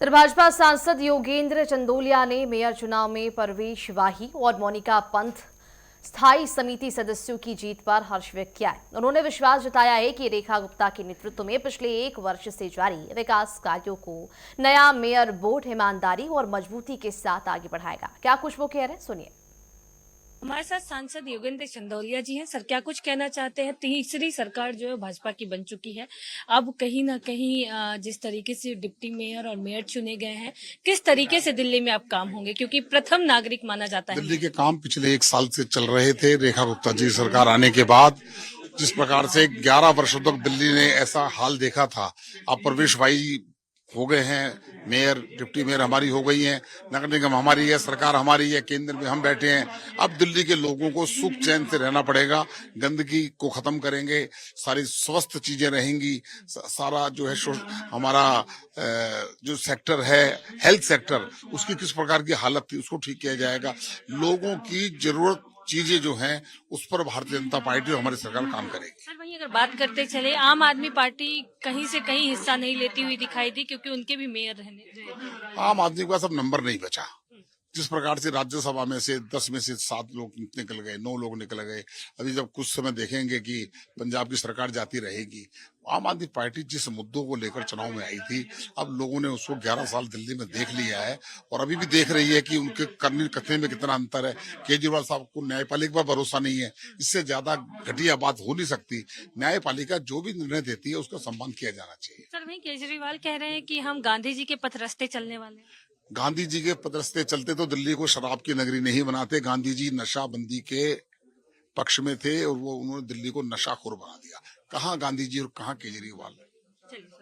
तर भाजपा सांसद योगेंद्र चंदोलिया ने मेयर चुनाव में परवेश वाही और मोनिका पंत स्थायी समिति सदस्यों की जीत पर हर्ष व्यक्त किया है। उन्होंने विश्वास जताया है कि रेखा गुप्ता के नेतृत्व में पिछले 1 वर्ष से जारी विकास कार्यों को नया मेयर बोर्ड ईमानदारी और मजबूती के साथ आगे बढ़ाएगा। क्या कुछ वो कह रहे हैं, सुनिए। हमारे साथ सांसद योगेंद्र चंदौलिया जी हैं। सर, क्या कुछ कहना चाहते हैं? तीसरी सरकार जो है भाजपा की बन चुकी है। अब कहीं ना कहीं जिस तरीके से डिप्टी मेयर और मेयर चुने गए हैं, किस तरीके से दिल्ली में अब काम होंगे, क्योंकि प्रथम नागरिक माना जाता है। दिल्ली के काम पिछले 1 साल से चल रहे थे। रेखा गुप्ता जी सरकार आने के बाद जिस प्रकार से 11 वर्षों तक दिल्ली ने ऐसा हाल देखा था, अब प्रवेश भाई हो गए हैं, मेयर डिप्टी मेयर हमारी हो गई हैं, नगर निगम हमारी है, सरकार हमारी है, केंद्र में हम बैठे हैं। अब दिल्ली के लोगों को सुख चैन से रहना पड़ेगा, गंदगी को खत्म करेंगे, सारी स्वस्थ चीजें रहेंगी, सारा जो है हमारा जो सेक्टर है, हेल्थ सेक्टर, उसकी किस प्रकार की हालत थी उसको ठीक किया जाएगा। लोगों की जरूरत चीजें जो हैं उस पर भारतीय जनता पार्टी और हमारी सरकार काम करेगी। सर, वहीं अगर बात करते चले, आम आदमी पार्टी कहीं से कहीं हिस्सा नहीं लेती हुई दिखाई दी, क्योंकि उनके भी मेयर रहने रहे। आम आदमी के पास अब नंबर नहीं बचा। जिस प्रकार से राज्यसभा में से 10 में से 7 लोग निकल गए, 9 लोग निकल गए। अभी जब कुछ समय देखेंगे कि पंजाब की सरकार जाती रहेगी। आम आदमी पार्टी जिस मुद्दों को लेकर चुनाव में आई थी, अब लोगों ने उसको 11 साल दिल्ली में देख लिया है और अभी भी देख रही है कि उनके करने कथने में कितना अंतर है। केजरीवाल साहब को न्यायपालिका पर भरोसा नहीं है, इससे ज्यादा घटिया बात हो नहीं सकती। न्यायपालिका जो भी निर्णय देती है उसका सम्मान किया जाना चाहिए। सर, वहीं केजरीवाल कह रहे हैं कि हम गांधी जी के पथ रास्ते चलने वाले हैं। गांधी जी के पथ रास्ते चलते तो दिल्ली को शराब की नगरी नहीं बनाते। गांधी जी नशाबंदी के पक्ष में थे और वो उन्होंने दिल्ली को नशाखोर बना दिया। कहाँ गांधी जी और कहाँ केजरीवाल। चलिए।